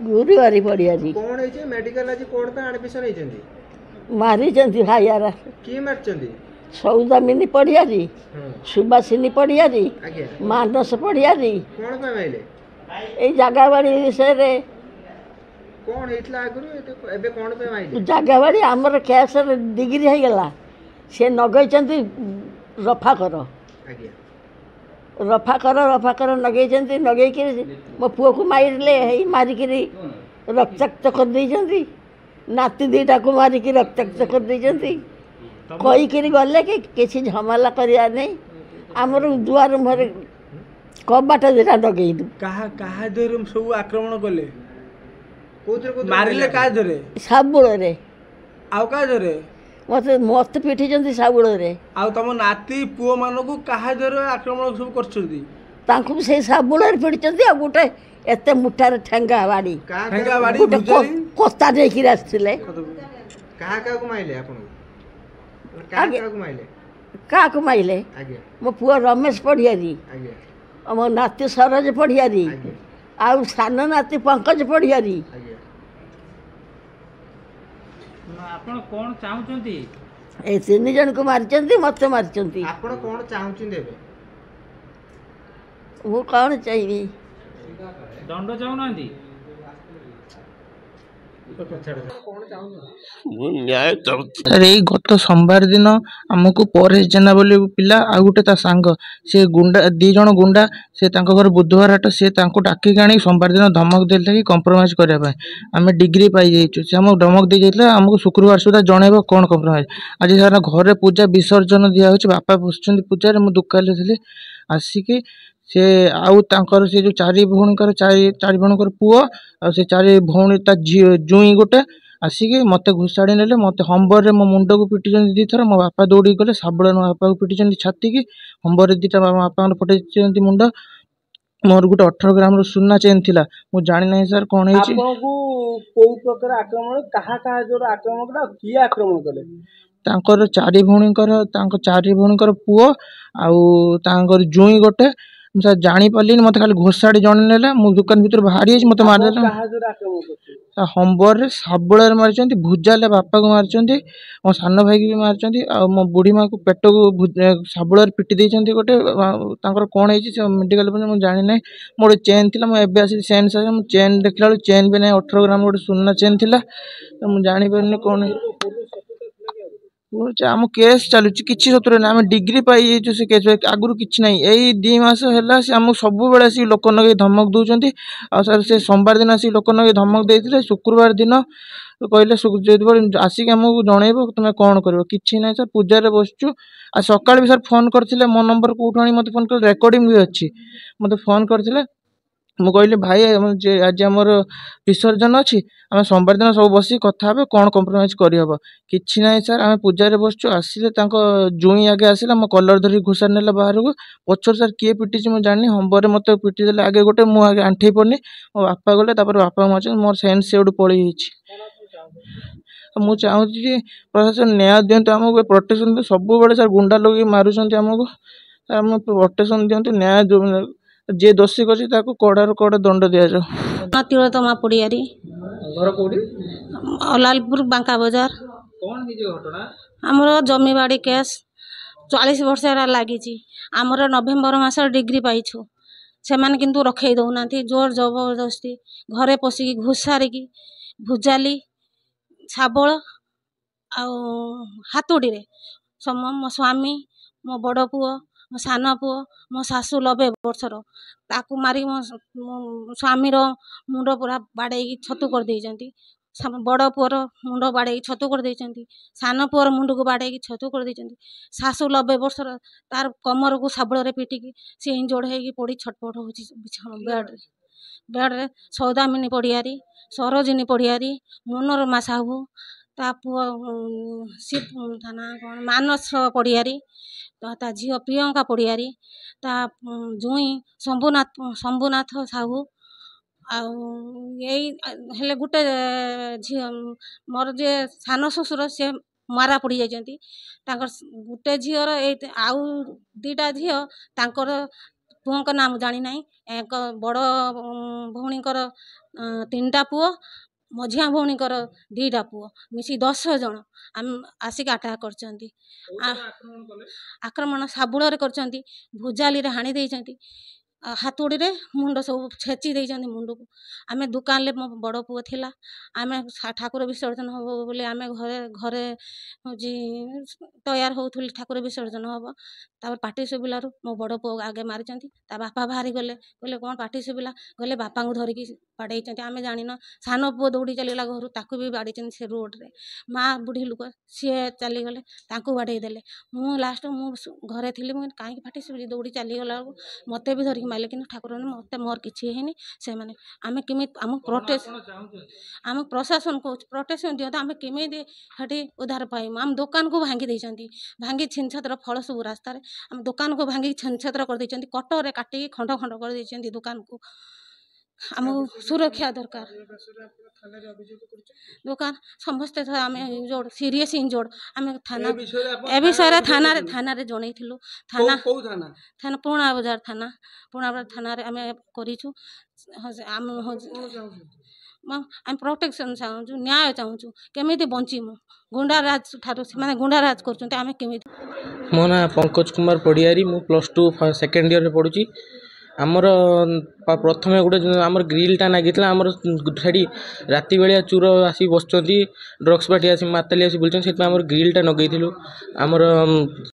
गुरुवारी पड़िया कौन है मेडिकल आज कोड पे एडमिशन है मारी हाइयारा किए मारचंदी सौदामिनी पड़िया सुबासिनी पड़िया आज्ञा मानस पड़िया कौन पे माइले ए जगावाड़ी विषय रे कौन हेतला आगुरु एबे कौन पे माइले जगावाड़ी हमर केस डिग्री हो गला से नगैचंती रफा कर आज्ञा रफा कर नगैचंती नगै के मो पुओ को मारले हे मारिक रक्ताक्त कर देइचंती नाती दीटा को मारिक रक्ताक्त कर देइचंती कहीकि गले कि किसी झमेला करिया नहीं आमर दुआर मुहर कबाट दिटा डगेलु कहा देर सब आक्रमण कले मारिले का धरे साबुल रे आउ का धरे मत पिटी साबुल रे आउ तम नाती पुओ मानकु कहा धरे आक्रमण सब करछंती तांकु से साबुल रे पिटी आ गोटे एते मुठार ठेंगा बाड़ी कोता देकी आसथिले कहा का को माइले आपन का को माइले मो पुओ रमेश पढ़ियारी मो नाती सरोज पढ़ियारी आउ सान नाती पंकज पढ़ियारी आपण कोन चाहुचंती ए तीन जन को मारचंती मत मारचंती आपण कोन चाहुचंती एबे वो कौन चाहिए दंड चाहुनांती अरे गत सोमवार दिन आमको परेश जेना बोली पिला आ गोटे ता सांग से गुंडा दी जन गुंडा से तांको घर बुधवार हाट से तांको डाकी आनी सोमवार दिन धमक देले कि कंप्रोमाइज करबा आमे डिग्री पाई जाइछु से हमको धमक दे जाइला हमको शुक्रवार सुधा जणेबो कोन कंप्रोमाइज आज सारा घरे पूजा विसर्जन दिया होछ बापा बसचंदी पूजा रे मु दुकाले थिले आसिके से आउ तांकर से जो चारि भौणीकर चारि भौणीकर पुओ आ से चारि भौणी ता जुई गोटे आसिके मते घुसाड़ी नेले मते हंबर रे मो मुंड को पिटी जंदी दी थर मो बापा दौड़ी गले साबुड़ मो बापा को पिटी जंदी छाती की हंबर रे दीटा मो बापा ने पटे जंदी मुंड मोर गुटे 18 ग्राम रो सुन्ना चेन थिला मु जानि नै सर कोन हेछि आपको कोई प्रकार आक्रमण कहा जोर आक्रमण का की आक्रमण कले तांकर चारि भौणीकर पुओ आउ तांकर जुई गोटे मुझे जानी पाली मत खाली घोषाड़ी जन नेला मु दुकान भीतर बाहरी मत मार देला हंबर रे साबुल रे मारचंती भुजाले बापा को मारचंती मो सान भाई की भी मारचंती आ मो बुढ़ी माँ को पेट को साबुल रे पिटी देचंती गोटे तांकर कोन हेछि से मेडिकल पर मु जानि नै मोर चेन थिला मु एबे आसी चेन से मु चेन देखला चेन भी नै 18 ग्राम गोटे सुन्ना चेन थिला मु जानि परनी कोन आम केस चलुच कि सतुर ना आम डिग्री पाई से केस आगुरी कि ना यही 2 मास है आम सब बेले लोक नगे धमक दौरान सर से सोमवार दिन आसिक लोक नगे धमक देते शुक्रवार दिन कहले आसिक आमको जनइब तुम्हें कौन कर कि ना सर पूजा बसचु आ सकाल भी सर फोन करते मो नंबर कौटू आनी मत फोन कर रेकर्डिंग भी अच्छी मत फोन करते मु कहली भाई आज आमर विसर्जन अच्छी आम सोमवार दिन सब बस कथा हे कौन कंप्रोमाइज करहब कि ना सर आम पूजा बसचु आसिले जुई आगे आसला मो कलर धरी घुसा नेला बाहर को पचर सर किए पिटी मुझे जानी हंबर मत पिटी देले आगे गोटे मु आगे आंठे पड़नी मो बापा गले बापा मार मोर सेन्स से पलि मु चाहूँ प्रशासन न्याय दिंतु आमको प्रोटेक्शन दिखाँ सब बड़े सर गुंडा लोग मारुंट आमको आम प्रोटेक्शन दिंतु न्याय जे दोषी कर कड़ार कड़ा दंड दि जाओ तिलोत्तमा पड़ियारी घर कोडी लालपुर बांका बाजार कोन हे जे घटना हमरो जमी बाड़ी केस 40 वर्ष लगी आमर नवेम्बर मास डिग्री पाइछु से माने किंतु रखे दौना जोर जबरदस्ती घरे पशिकी घुसारिकी भुजाली शाबल हातुड़ी रे मो स्वामी मो बड़ पुओ मो सान पुओ मो शाशु 90 वर्षर ताकू मारी मो स्वामी मुंड पूरा बाड़े छतु कर देइचंती बड़ पुअर मुंड बाड़े छतु कर देइचंती सान पुअर मुंड को बाड़े छतु कर देइचंती शाशु 90 वर्षर तार कमर को साबल रे पिटिकी से इंजोड़ होगी पड़ी छटपट होची बेड रे सौदामिनी पड़ियारी सरोजिनी पड़ियारी मनोरमा साहू ता पुओ शिव थाना कौन मानस पड़ियारी ता झील प्रियंका पड़ियारी ता जुई शंभुनाथ साहू आउ गोटे झी मोर जे सान शशुर सी मारा पड़ी जाती गोटे झीर आउ 2टा झी ପୁଅଙ୍କ ନାଁ ମୁଁ ଜାଣି ନାହିଁ। ଏକ ବଡ଼ ଭଉଣୀଙ୍କର 3ଟା ପୁଅ, ମଝିଆ ଭଉଣୀଙ୍କର 2ଟା ପୁଅ, ମିଶି 10 ଜଣ ଆମେ ଆସିକି ଆଟାକ୍ କରିଛନ୍ତି। ଆକ୍ରମଣ ଶାବୁଳରେ କରିଛନ୍ତି, ଭୁଜାଲିରେ ହାଣି ଦେଇଛନ୍ତି, ହାତୁଡ଼ିରେ ମୁଣ୍ଡ ସବୁ ଛେଚି ଦେଇଛନ୍ତି ମୁଣ୍ଡକୁ। ଆମେ ଦୋକାନରେ ମୋ ବଡ଼ ପୁଅ ଥିଲା, ଆମେ ଠାକୁର ବିସର୍ଜନ ହବ ବୋଲି ଆମେ ଘରେ ହେଉଛି ତୟାର ହେଉଥିଲୁ ଠାକୁର ବିସର୍ଜନ ହବ। ତାପରେ ପାଟି ଶୁଭିଲାରୁ ମୋ ବଡ଼ ପୁଅ ଆଗେ ମାରିଛନ୍ତି। ତା ବାପା ବାହାରି ଗଲେ, କହିଲେ କ'ଣ ପାଟି ଶୁଭିଲା, କହିଲେ ବାପାଙ୍କୁ ଧରିକି ବାଡ଼େଇଛନ୍ତି। ଆମେ ଜାଣିନ। ସାନ ପୁଅ ଦୌଡ଼ି ଚାଲିଗଲା ଘରୁ, ତାକୁ ବି ବାଡ଼େଇଛନ୍ତି ସେ ରୋଡ଼ରେ। ମା ବୁଢ଼ୀ ଲୋକ ସିଏ ଚାଲିଗଲେ, ତାଙ୍କୁ ବାଡ଼େଇ ଦେଲେ। ମୁଁ ଲାଷ୍ଟ ମୁଁ ଘରେ ଥିଲି, ମୁଁ କାହିଁକି ପାଟି ଶୁଭୁଛି, ଦୌଡ଼ି ଚାଲିଗଲା ବେଳକୁ ମୋତେ ବି ଧରିକି ମାରିଲେ, କିନ୍ତୁ ଠାକୁର ମୋତେ ମୋର କିଛି ହେଇନି। ସେମାନେ ଆମେ କେମିତି ଆମକୁ ଆମ ପ୍ରଶାସନ କହୁଛୁ ପ୍ରୋଟେକ୍ସନ୍ ଦିଅନ୍ତୁ, ଆମେ କେମିତି ସେଠି ଉଦ୍ଧାର ପାଇମୁ। ଆମ ଦୋକାନକୁ ଭାଙ୍ଗି ଦେଇଛନ୍ତି, ଭାଙ୍ଗି ଛିନଛତ୍ର ଫଳ ସବୁ ରାସ୍ତାରେ, ଆମ ଦୋକାନକୁ ଭାଙ୍ଗି ଛିନଛତ୍ର କରିଦେଇଛନ୍ତି, କଟରେ କାଟିକି ଖଣ୍ଡ ଖଣ୍ଡ କରିଦେଇଛନ୍ତି ଦୋକାନକୁ। ଆମକୁ ସୁରକ୍ଷା ଦରକାର। ଦୋକାନ ସମସ୍ତେ ଆମେ ଇଞ୍ଜୋର୍ଡ, ସିରିୟସ୍ ଇଞ୍ଜୋର୍ଡ। ଆମେ ଥାନା ଏ ବିଷୟରେ ଥାନାରେ ଜଣେଇଥିଲୁ। ଥାନା ପୁରୁଣା ବଜାର ଥାନାରେ ଆମେ କରିଛୁ। ଆମେ ପ୍ରୋଟେକ୍ସନ୍ ଚାହୁଁଛୁ, ନ୍ୟାୟ ଚାହୁଁଛୁ, କେମିତି ବଞ୍ଚିମୁ। ଗୁଣ୍ଡାରାଜ ଠାରୁ ସେମାନେ ଗୁଣ୍ଡାରାଜ କରୁଛନ୍ତି, ଆମେ କେମିତି। ମୋ ନାଁ ପଙ୍କଜ କୁମାର ପଡ଼ିଆରୀ, ମୁଁ +2 ସେକେଣ୍ଡ ଇୟର୍ରେ ପଢ଼ୁଛି। ଆମର ପ୍ରଥମେ ଗୋଟେ ଆମର ଗ୍ରିଲ୍ଟା ଲାଗିଥିଲା, ଆମର ସେଠି ରାତି ବେଳିଆ ଚୋର ଆସିକି ବସୁଛନ୍ତି, ଡ୍ରଗ୍ସ ପାର୍ଟି ଆସି ମାତାଲି ଆସି ବୁଲୁଛନ୍ତି, ସେଥିପାଇଁ ଆମର ଗ୍ରିଲ୍ଟା ଲଗେଇଥିଲୁ। ଆମର